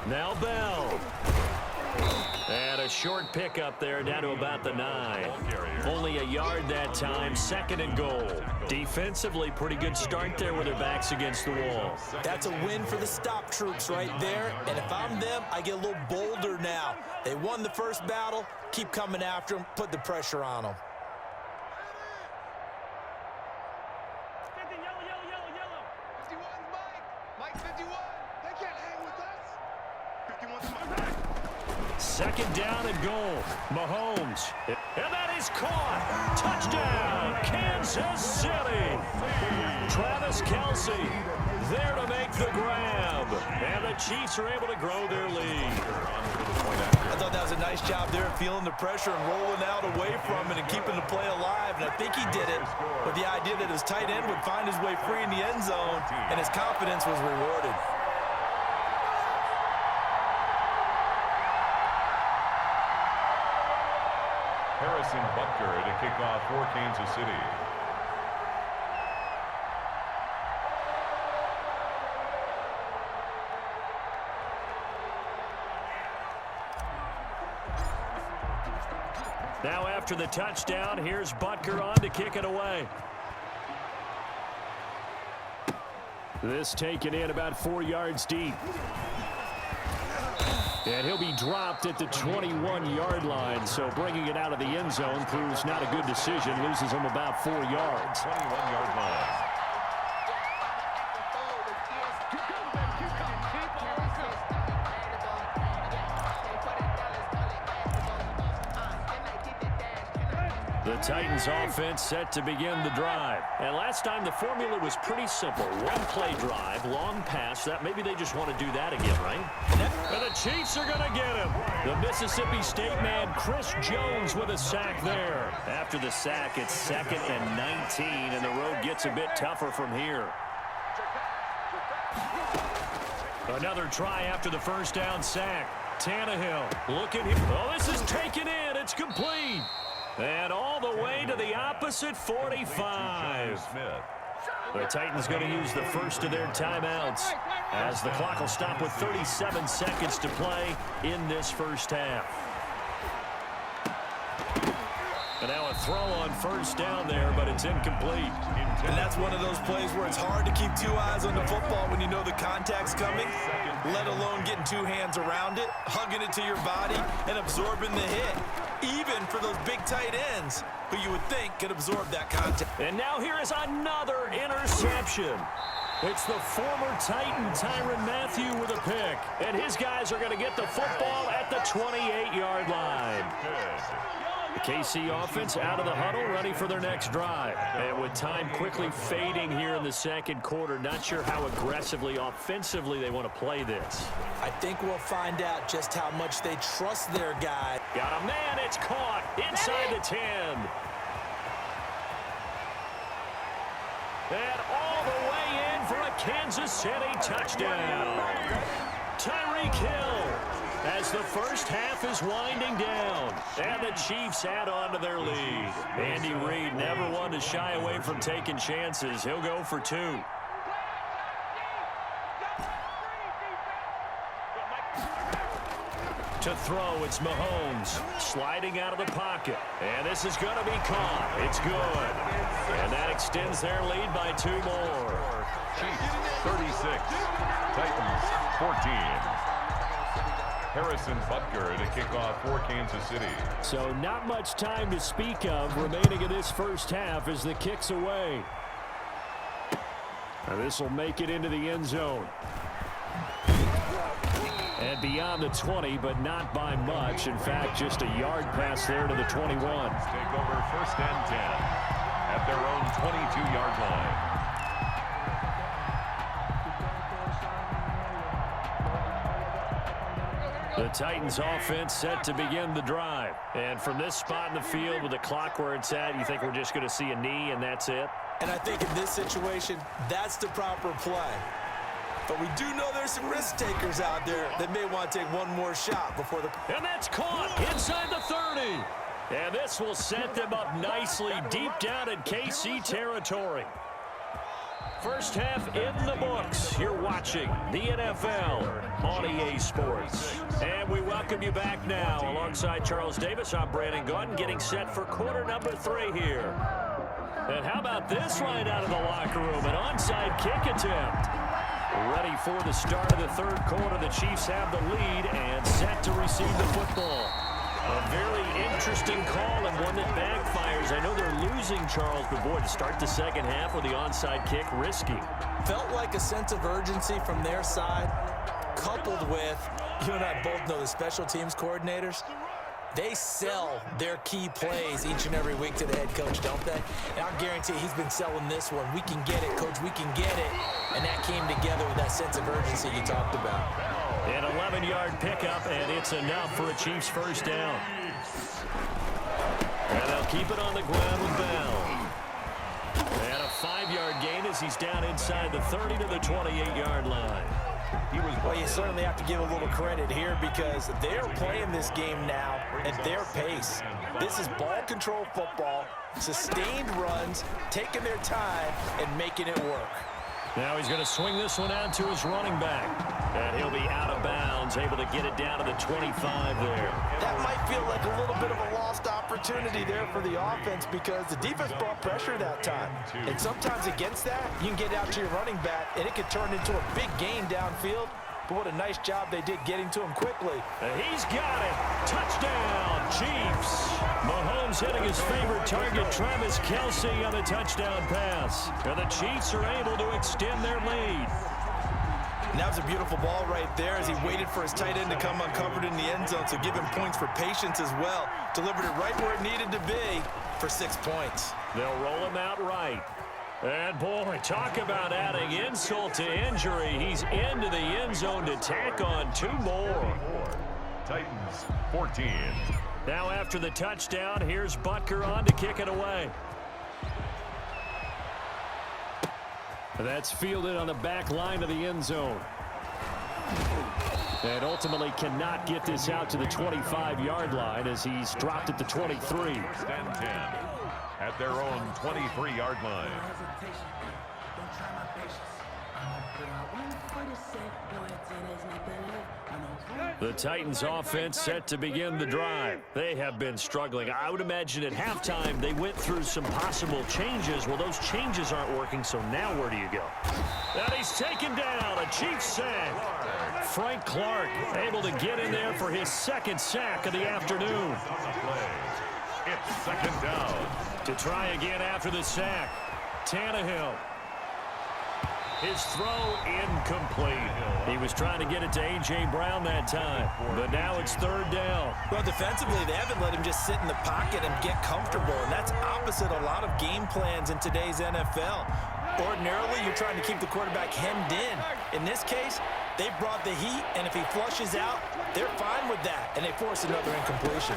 Now Bell. And a short pickup there down to about the 9. Only a yard that time, 2nd and goal. Defensively, pretty good start there with their backs against the wall. That's a win for the stop troops right there. And if I'm them, I get a little bolder now. They won the first battle. Keep coming after them. Put the pressure on them. Second down and goal. Mahomes. And that is caught. Touchdown, Kansas City. Travis Kelce there to make the grab. And the Chiefs are able to grow their lead. I thought that was a nice job there, feeling the pressure and rolling out away from it and keeping the play alive. And I think he did it with the idea that his tight end would find his way free in the end zone, and his confidence was rewarded. Harrison Butker to kick off for Kansas City. Now after the touchdown, here's Butker on to kick it away. This taken in about 4 yards deep. And he'll be dropped at the 21-yard line, so bringing it out of the end zone proves not a good decision. Loses him about 4 yards. 21-yard line. The Titans offense set to begin the drive. And last time the formula was pretty simple. One play drive, long pass. That maybe they just want to do that again, right? And the Chiefs are going to get him. The Mississippi State man, Chris Jones, with a sack there. After the sack, it's 2nd and 19, and the road gets a bit tougher from here. Another try after the first down sack. Tannehill looking here. Oh, this is taken in. It's complete. And all the way to the opposite 45. The Titans going to use the first of their timeouts as the clock will stop with 37 seconds to play in this first half. And now a throw on first down there, but it's incomplete. And that's one of those plays where it's hard to keep 2 eyes on the football when you know the contact's coming, let alone getting 2 hands around it, hugging it to your body, and absorbing the hit. Even for those big tight ends who you would think could absorb that contact. And now here is another interception. It's the former Titan Tyrann Mathieu with a pick. And his guys are going to get the football at the 28-yard line. The KC offense out of the huddle, ready for their next drive. And with time quickly fading here in the second quarter, not sure how aggressively, offensively they want to play this. I think we'll find out just how much they trust their guy. Got a man, it's caught inside the 10. And all the way in for a Kansas City touchdown. Tyreek Hill as the first half is winding down. And the Chiefs add on to their lead. Andy Reid never one to shy away from taking chances. He'll go for 2. To throw, it's Mahomes sliding out of the pocket. And this is going to be caught. It's good. And that extends their lead by 2 more. Chiefs 36, Titans 14. Harrison Butker to kick off for Kansas City. So not much time to speak of remaining in this first half as the kick's away. Now this will make it into the end zone. And beyond the 20, but not by much. In fact, just a yard pass there to the 21. Take over 1st and 10 at their own 22-yard line. The Titans offense set to begin the drive. And from this spot in the field with the clock where it's at, you think we're just going to see a knee and that's it? And I think in this situation, that's the proper play. But we do know there's some risk takers out there that may want to take one more shot before the... And that's caught inside the 30. And this will set them up nicely deep down in KC territory. First half in the books. You're watching the NFL on EA Sports. And we welcome you back now. Alongside Charles Davis, I'm Brandon Gaudin, getting set for quarter number 3 here. And how about this right out of the locker room? An onside kick attempt. Ready for the start of the third quarter. The Chiefs have the lead and set to receive the football. A very interesting call and one that backfires. I know they're losing, Charles, but boy, to start the second half with the onside kick, risky. Felt like a sense of urgency from their side, coupled with, you and I both know the special teams coordinators, they sell their key plays each and every week to the head coach, don't they? And I'll guarantee he's been selling this one. We can get it, coach, we can get it. And that came together with that sense of urgency you talked about. An 11-yard pickup, and it's enough for a Chiefs first down. And they'll keep it on the ground with Bell. And a 5-yard gain as he's down inside the 30 to the 28-yard line. Well, you certainly have to give a little credit here because they're playing this game now at their pace. This is ball control football, sustained runs, taking their time, and making it work. Now he's going to swing this one out to his running back. And he'll be out of bounds, able to get it down to the 25 there. That might feel like a little bit of a lost opportunity there for the offense because the defense brought pressure that time. And sometimes against that, you can get out to your running back, and it could turn into a big gain downfield. But what a nice job they did getting to him quickly. And he's got it. Touchdown, Chiefs. Mahomes hitting his favorite target, Travis Kelce, on the touchdown pass. And the Chiefs are able to extend their lead. And that was a beautiful ball right there as he waited for his tight end to come uncovered in the end zone, so give him points for patience as well. Delivered it right where it needed to be for 6 points. They'll roll him out right. And, boy, talk about adding insult to injury. He's into the end zone to tack on 2 more. Titans 14. Now after the touchdown, here's Butker on to kick it away. That's fielded on the back line of the end zone. And ultimately cannot get this out to the 25-yard line as he's dropped at the 23. Stand 10 at their own 23-yard line. The Titans offense set to begin the drive. They have been struggling. I would imagine at halftime they went through some possible changes. Well, those changes aren't working, so now where do you go? And he's taken down. A Chiefs sack. Frank Clark able to get in there for his second sack of the afternoon. It's second down. To try again after the sack. Tannehill. His throw incomplete. He was trying to get it to A.J. Brown that time, but now it's third down. Well, defensively, they haven't let him just sit in the pocket and get comfortable, and that's opposite a lot of game plans in today's NFL. Ordinarily, you're trying to keep the quarterback hemmed in. In this case, they brought the heat, and if he flushes out, they're fine with that, and they force another incompletion.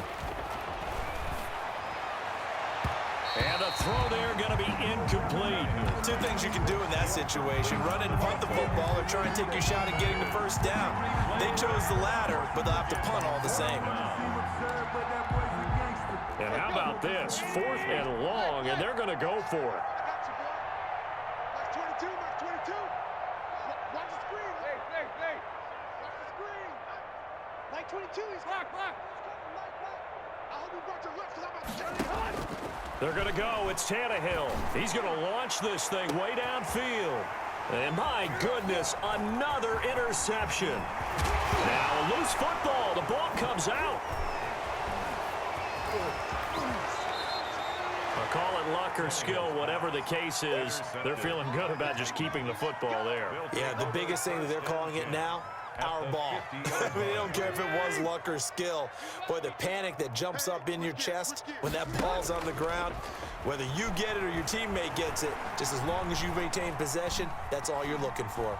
And the throw there going to be incomplete. 2 things you can do in that situation: run and punt the football, or try and take your shot at getting the first down. They chose the latter, but they'll have to punt all the same. And how about this? 4th and long, and they're going to go for it. Mark 22, Mark 22. Watch the screen. Hey. Watch the screen. Mike 22, he's block. I hope you brought your left because I'm about to turn it on. They're going to go. It's Tannehill. He's going to launch this thing way downfield. And my goodness, another interception. Now a loose football. The ball comes out. I'll call it luck or skill, whatever the case is. They're feeling good about just keeping the football there. Yeah, the biggest thing that they're calling it now, our ball. I mean, they don't care if it was luck or skill. Boy, the panic that jumps up in your chest when that ball's on the ground, whether you get it or your teammate gets it, just as long as you maintain possession, that's all you're looking for.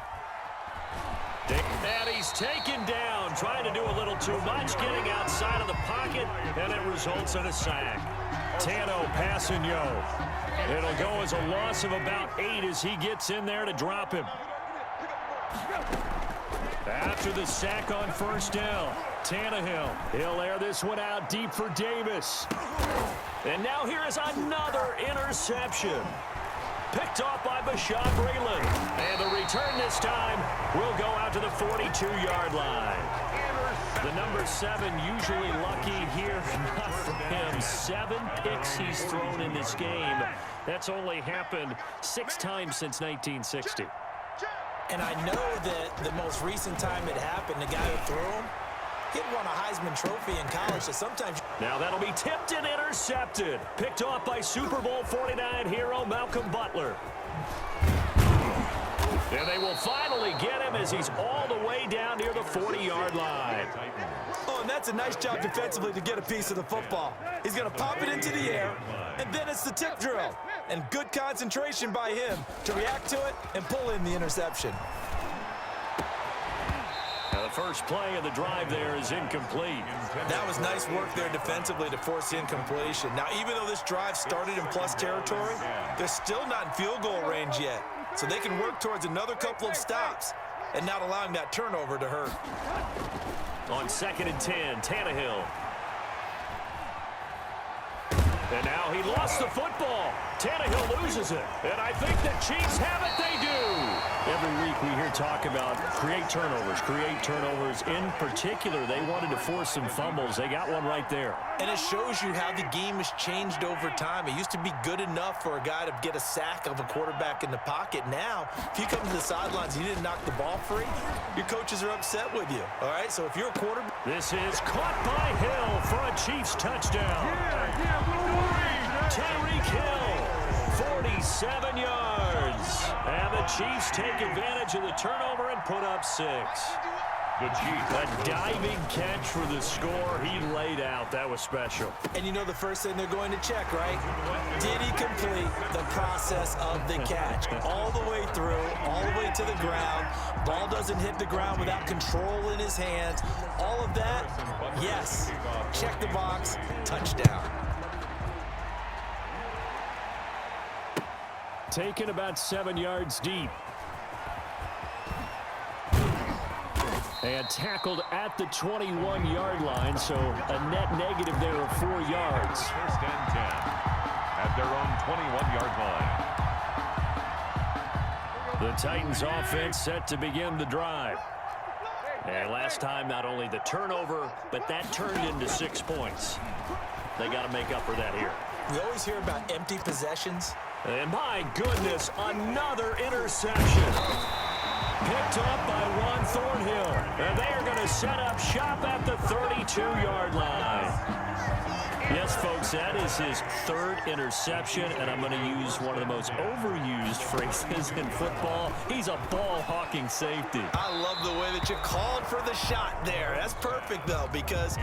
And he's taken down, trying to do a little too much, getting outside of the pocket, and it results in a sack. Tano passing Yo. It'll go as a loss of about 8 as he gets in there to drop him. After the sack on first down, Tannehill. He'll air this one out deep for Davis. And now here is another interception. Picked off by Bashaud Breeland. And the return this time will go out to the 42-yard line. The number 7 usually lucky here. Not for him. 7 picks he's thrown in this game. That's only happened 6 times since 1960. And I know that the most recent time it happened, the guy who threw him, he'd won a Heisman Trophy in college, so sometimes... Now that'll be tipped and intercepted. Picked off by Super Bowl 49 hero Malcolm Butler. And they will finally get him as he's all the way down near the 40-yard line. Oh, and that's a nice job defensively to get a piece of the football. He's going to pop it into the air, and then it's the tip drill. And good concentration by him to react to it and pull in the interception. Now the first play of the drive there is incomplete. That was nice work there defensively to force the incompletion. Now, even though this drive started in plus territory, they're still not in field goal range yet. So they can work towards another couple of stops and not allowing that turnover to hurt. On 2nd and 10, Tannehill. And now he lost the football. Tannehill loses it. And I think the Chiefs have it. They do. Every week we hear talk about create turnovers. In particular, they wanted to force some fumbles. They got one right there. And it shows you how the game has changed over time. It used to be good enough for a guy to get a sack of a quarterback in the pocket. Now, if you come to the sidelines and you didn't knock the ball free, your coaches are upset with you. All right, so if you're a quarterback... This is caught by Hill for a Chiefs touchdown. Tyreek Hill, 47 yards. And the Chiefs take advantage of the turnover and put up 6. The Chiefs. A diving catch for the score he laid out. That was special. And you know the first thing they're going to check, right? Did he complete the process of the catch? All the way through, all the way to the ground. Ball doesn't hit the ground without control in his hands. All of that, yes. Check the box, touchdown. Taken about 7 yards deep. And tackled at the 21-yard line, so a net negative there of 4 yards. 1st and 10 at their own 21-yard line. The Titans offense set to begin the drive. And last time, not only the turnover, but that turned into 6 points. They got to make up for that here. We always hear about empty possessions. And my goodness, another interception. Picked up by Juan Thornhill. And they are going to set up shop at the 32-yard line. Yes, folks, that is his 3rd interception, and I'm going to use one of the most overused phrases in football. He's a ball-hawking safety. I love the way that you called for the shot there. That's perfect, though, because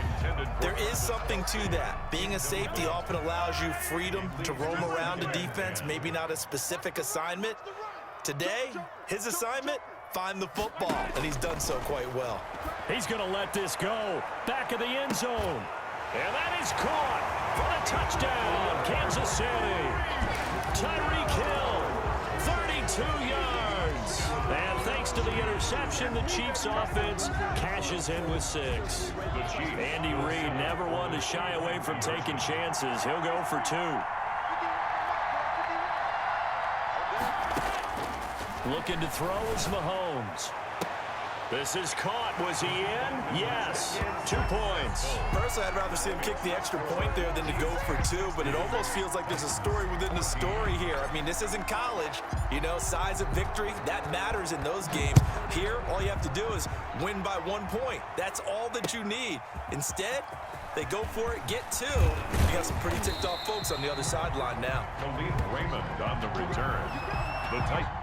there is something to that. Being a safety often allows you freedom to roam around a defense, maybe not a specific assignment. Today, his assignment, find the football, and he's done so quite well. He's going to let this go. Back of the end zone. And that is caught for the touchdown, Kansas City. Tyreek Hill, 32 yards. And thanks to the interception, the Chiefs offense cashes in with 6. Andy Reid never one to shy away from taking chances. He'll go for 2. Looking to throw is Mahomes. This is caught. Was he in? Yes. 2 points. Personally, I'd rather see him kick the extra point there than to go for 2, but it almost feels like there's a story within the story here. I mean, this isn't college. You know, size of victory, that matters in those games. Here, all you have to do is win by 1 point. That's all that you need. Instead, they go for it, get 2. You got some pretty ticked off folks on the other sideline now. Khalif Raymond on the return. The Titans.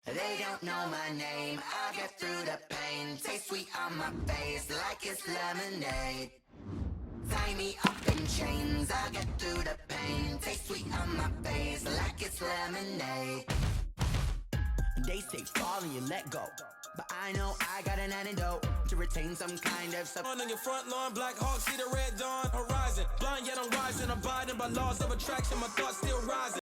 They don't know my name, I'll get through the pain. Taste sweet on my face like it's lemonade. Tie me up in chains, I'll get through the pain. Taste sweet on my face like it's lemonade. They say fall and you let go, but I know I got an antidote to retain some kind of On your front lawn, Black Hawk, see the red dawn horizon. Blind yet I'm rising, abiding by laws of attraction. My thoughts